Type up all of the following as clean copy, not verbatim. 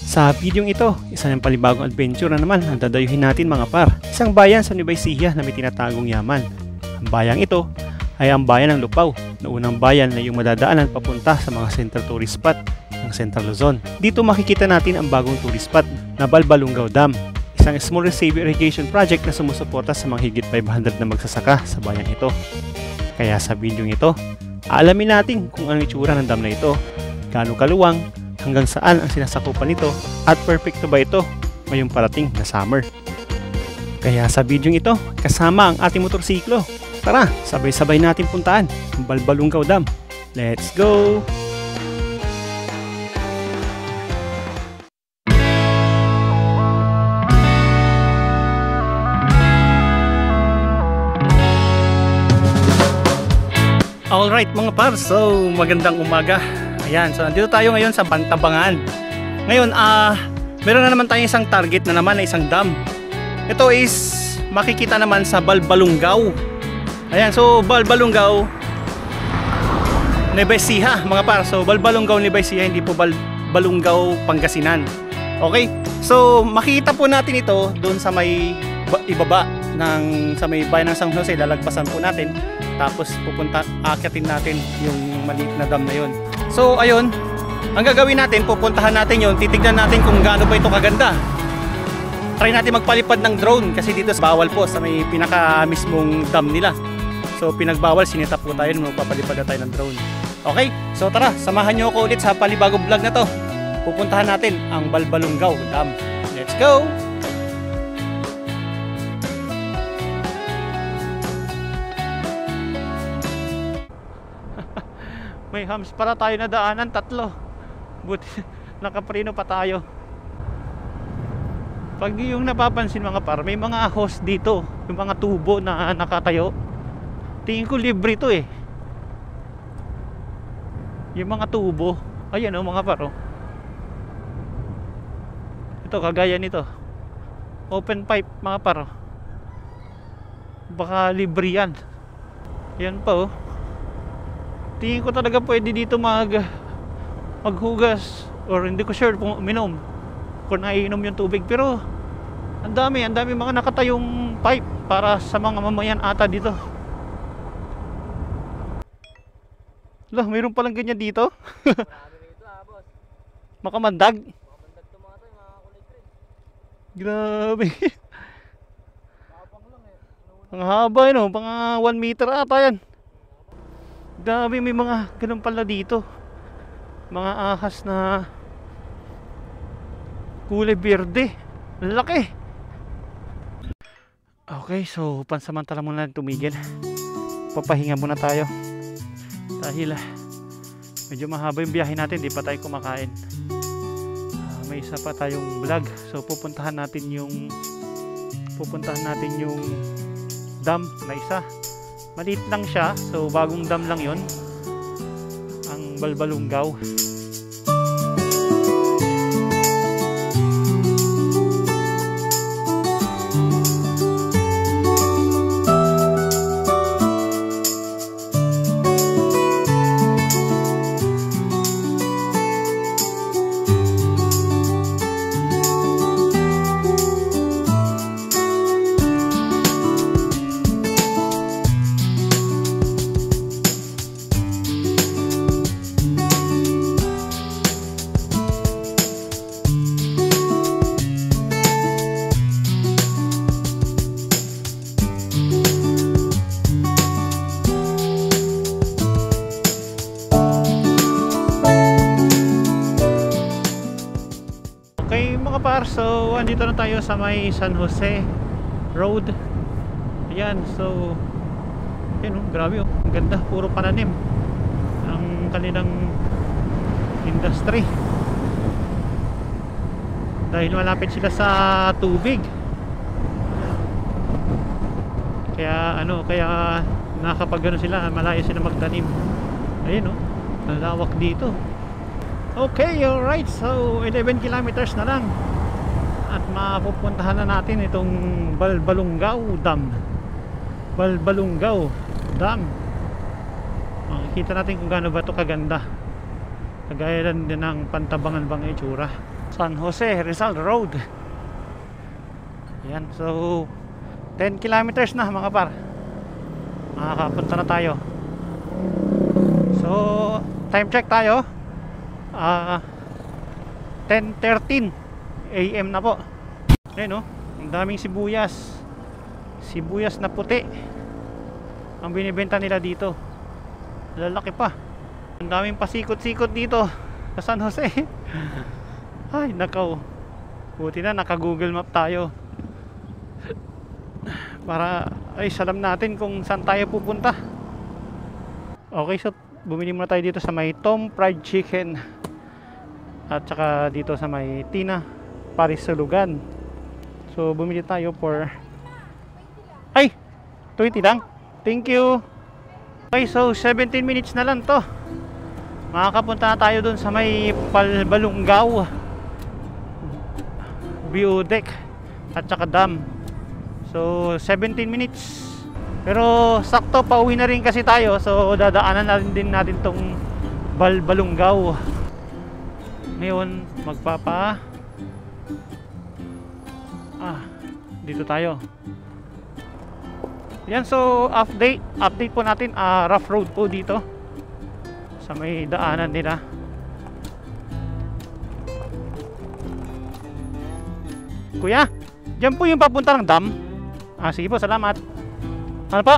Sa videong ito, isa ng palibagong adventure na naman ang dadayuhin natin mga par. Isang bayan sa Nueva Ecija na may tinatagong yaman. Ang bayang ito ay ang bayan ng Lupao, na unang bayan na iyong madadaanan papunta sa mga central tourist spot ng Central Luzon. Dito makikita natin ang bagong tourist spot na Balbalungaw Dam, isang small reservoir irrigation project na sumusuporta sa mga higit 500 na magsasaka sa bayang ito. Kaya sa videong ito, aalamin natin kung ano itsura ng dam na ito, gaano kaluwang, hanggang saan ang sinasakupan nito, at perfecto ba ito ngayong parating na summer. Kaya sa video ito, kasama ang ating motorsiklo. Tara, sabay-sabay natin puntaan ang Balbalungaw Dam. Let's go! Alright mga par, so magandang umaga. Ayan, so nandito tayo ngayon sa Pantabangan. Ngayon, meron na naman tayong isang target na naman na isang dam. Ito is makikita naman sa Balbalungaw. Ayan, so Balbalungaw Nueva Ecija mga par. So Balbalungaw Nueva Ecija, hindi po Balbalungaw Pangasinan. Okay, so makikita po natin ito doon sa may ibaba ng sa may bayan ng San Jose. Lalagpasan po natin, tapos aakyatin natin yung maliit na dam na yun. So ayun, ang gagawin natin, pupuntahan natin yun, titignan natin kung gaano ba ito kaganda. Try natin magpalipad ng drone kasi dito bawal po sa may pinaka mismong dam nila. So pinagbawal, sinitap po tayo nung magpapalipad na tayo ng drone. Okay, so tara, samahan nyo ako ulit sa palibagong vlog na to. Pupuntahan natin ang Balbalungaw Dam. Let's go! May hams para tayo na daanan, tatlo. Buti nakapreno pa tayo. Pag yung napapansin mga par, may mga hose dito, yung mga tubo na nakatayo. Tingin ko libre ito eh. Yung mga tubo, ayan o mga par. Ito kagaya nito, open pipe mga par. Baka libre yan. Yan pa oh. Tingin ko talaga pwede dito maghugas, or hindi ko sure kung uminom, kung naiinom yung tubig. Pero ang dami mga nakatayong pipe para sa mga mamayan ata dito. Lah, mayroon palang ganyan dito. Makamandag. Makamandag to mga to, mga kulay green. Grabe. Habang lang eh. Ang haba yun, mga 1 meter ata yan. Dami, may mga ganun pala dito. Mga ahas na kulay berde. Laki. Okay, so pansamantala muna natin tumigil. Papahinga muna tayo. Dahil medyo mahaba yung biyahe natin, di pa tayo kumakain. May isa pa tayong vlog. So pupuntahan natin yung dam na isa. Maliit lang siya, so bagong dam lang yon, ang Balbalungaw. So andito na tayo sa may San Jose Road. Ayan, so yun, grabe oh, ang ganda, puro pananim ang kanilang industry dahil malapit sila sa tubig. Kaya nakapag sila, malayo sila magtanim. Ayun oh, ang lawak dito. Okay, alright, so 11 kilometers na lang at mapupuntahan na natin itong Balbalungaw Dam. Balbalungaw Dam. Makikita natin kung gaano ba ito kaganda. Kagaya din ng Pantabangan bang itsura. San Jose Rizal Road. Yan, so 10 kilometers na mga par, makakapunta na tayo. So time check tayo, 10:13 AM na po. Ayun, ang daming sibuyas na puti ang binibenta nila dito. Lalaki pa. Ang daming pasikot-sikot dito sa San Jose. Ay nakaw, buti na naka Google Map tayo para ay alam natin kung saan tayo pupunta. Okay, so bumili muna tayo dito sa may Tom Fried Chicken at saka dito sa may Tina Paris Sulugan. So bumili tayo for 20 lang. Thank you. Okay, so 17 minutes na lang to, makakapunta na tayo dun sa may Balungaw view deck at saka dam. So 17 minutes, pero sakto pauwi na rin kasi tayo, so dadaanan na rin din natin tong Balungaw. Ngayon dito tayo. Yan, so update po natin, rough road po dito sa may daanan nila. Kuya, dyan po yung papunta ng dam. Sige po, salamat. Ano po?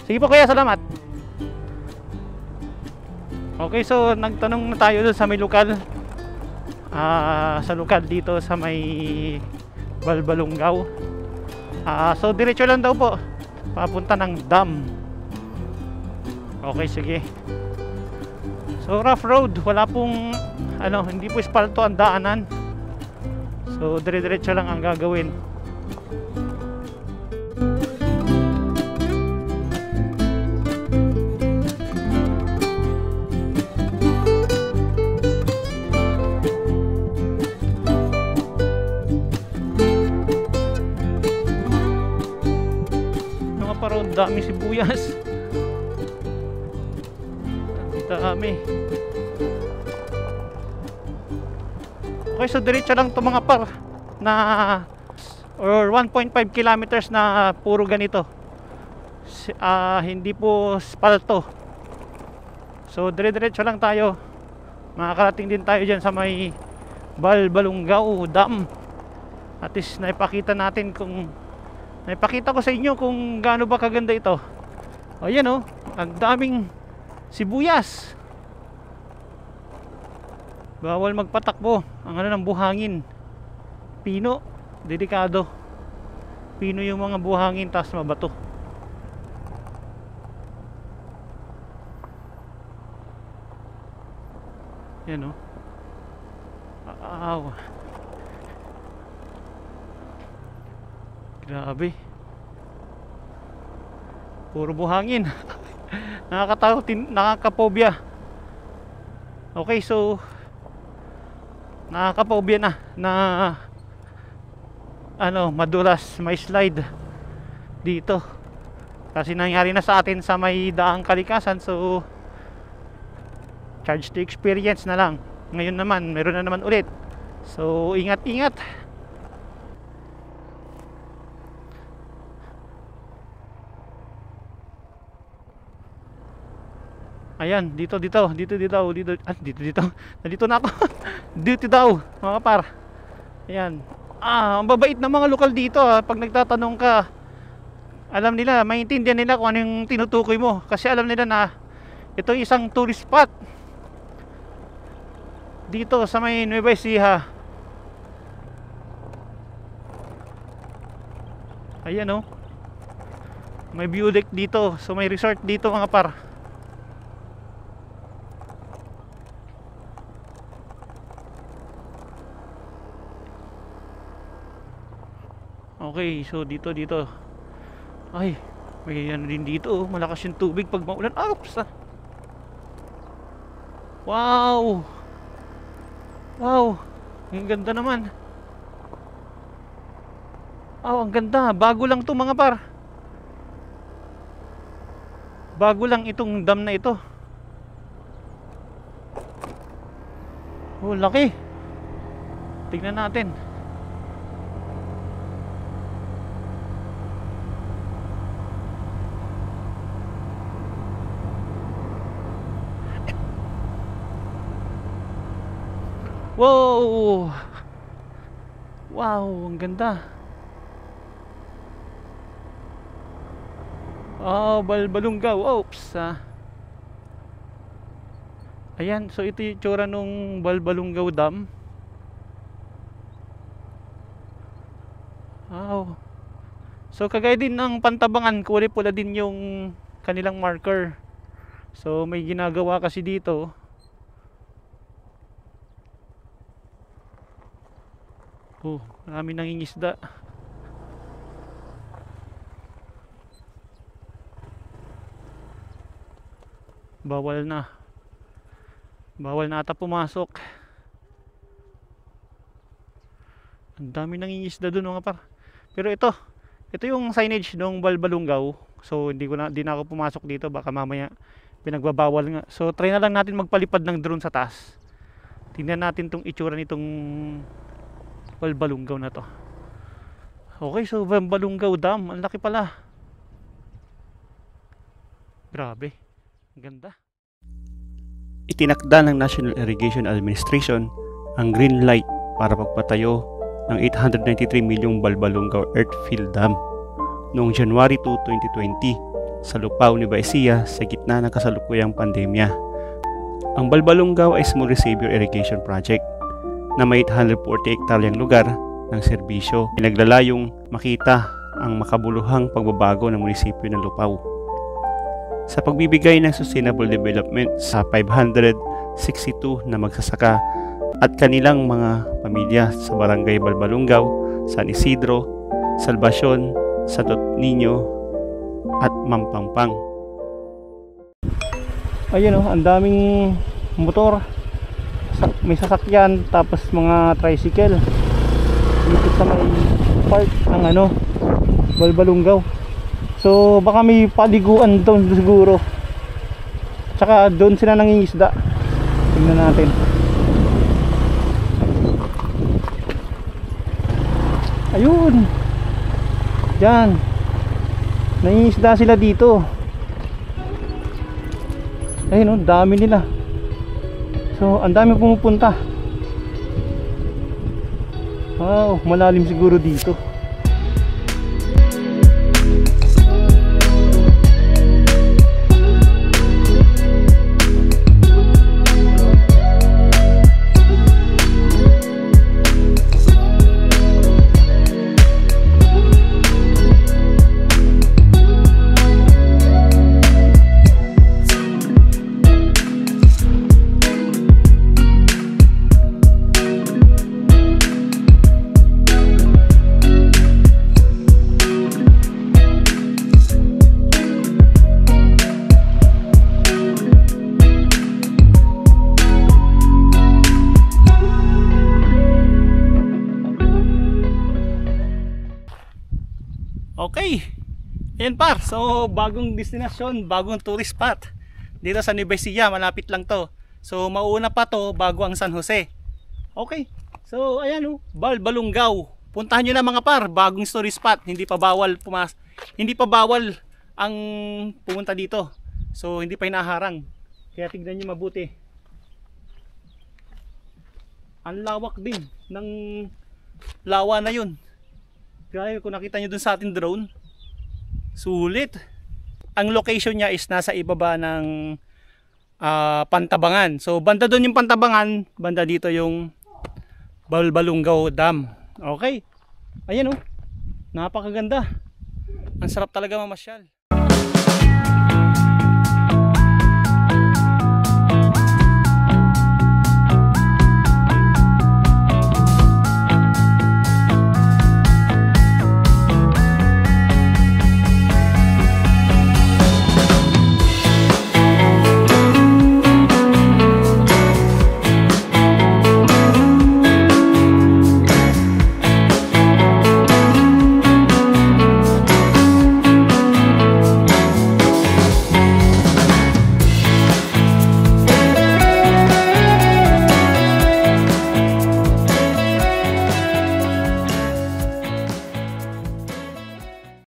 Sige po kuya, salamat. Okay, so nagtanong na tayo doon sa may lokal, sa lokal dito sa may Balungaw. So diretso lang daw po papunta ng dam. Okay, sige. So rough road, wala pong hindi po espalto ang daanan. So dire-diretso lang ang gagawin. Parang dami sibuyas. Dami. Okay, so diretso lang to mga par, na or 1.5 kilometers na puro ganito. Hindi po spalto. So dire-diretso lang tayo. Makakarating din tayo dyan sa may Balungaw Dam. At least naipakita ko sa inyo kung gaano ba kaganda ito. Ayan ang daming sibuyas. Bawal magpatakbo ang ng buhangin. Pino, delikado. Pino yung mga buhangin, tas mabato. Yan grabe, puro buhangin. Nakakatakot, nakakapobia. Okay, so nakakapobia na madulas, may slide dito kasi nangyari na sa atin sa may daang Kalikasan. So charge to experience na lang. Ngayon naman meron na naman ulit, so ingat-ingat. Ayan, dito na ako. Dito daw mga par. Ayan, ang babait ng mga lokal dito. Pag nagtatanong ka, alam nila, maintindihan nila kung ano yung tinutukoy mo, kasi alam nila na ito isang tourist spot dito sa may Nueva Ecija. Ayan may view deck dito, so may resort dito mga par. Okay, so dito ay may din dito, malakas yung tubig pag maulan. Oops. Wow, ang ganda naman. Ang ganda, bago lang to mga par, bago lang itong dam na ito. Laki. Tignan natin. Wow! Wow, ang ganda. Oh, Balbalungaw. Oops. Ayan, so ito yung itsura nung Balbalungaw Dam. Wow. So kagaya din ng Pantabangan, kulay pula din yung kanilang marker. So may ginagawa kasi dito. Oh, marami nangingisda. Bawal na. Bawal na ata pumasok. Ang dami nangingisda doon mga par. Pero ito yung signage ng Balbalungaw. So hindi na ako pumasok dito, baka mamaya pinagbabawal nga. So try na lang natin magpalipad ng drone sa taas. Tingnan natin tong itsura nitong Balbalungaw na to. Okay, so Balbalungaw Dam, ang laki pala. Grabe, ang ganda. Itinakda ng National Irrigation Administration ang green light para pagpatayo ng 893 milyong Balbalungaw Earthfill Dam noong January 2, 2020 sa Lupao, Nueva Ecija sa gitna ng kasalukuyang pandemya. Ang Balbalungaw ay Small Reservoir Irrigation Project na may 840 hektaryang lugar ng serbisyo. Pinaglalayong makita ang makabuluhang pagbabago ng munisipyo ng Lupao sa pagbibigay ng sustainable development sa 562 na magsasaka at kanilang mga pamilya sa Barangay Balbalungaw, San Isidro, Salvacion, Santo Niño at Mampangpang. Ayun oh, ang daming motor. May sasakyan, tapos mga tricycle dito sa may park ng Balbalungaw. So baka may paliguan doon siguro, tsaka doon sila nangingisda. Tingnan natin. Ayun, dyan nangingisda sila dito. Ayun oh, dami nila. So, ang dami pumupunta. Wow, malalim siguro dito. Okay, yan par. So bagong destinasyon, bagong tourist spot dito sa Nueva Ecija, malapit lang to. So mauna pa to bago ang San Jose. Okay, so ayan oh, Balbalungaw. Puntahan nyo na mga par, bagong tourist spot. Hindi pa bawal ang pumunta dito. So hindi pa hinaharang. Kaya tignan nyo mabuti. Ang lawak din ng lawa na yun. Kaya kung nakita nyo dun sa ating drone, sulit. Ang location niya is nasa ibaba ng Pantabangan. So banda doon yung Pantabangan, banda dito yung Balbalungaw Dam. Okay, ayan oh, napakaganda. Ang sarap talaga mamasyal.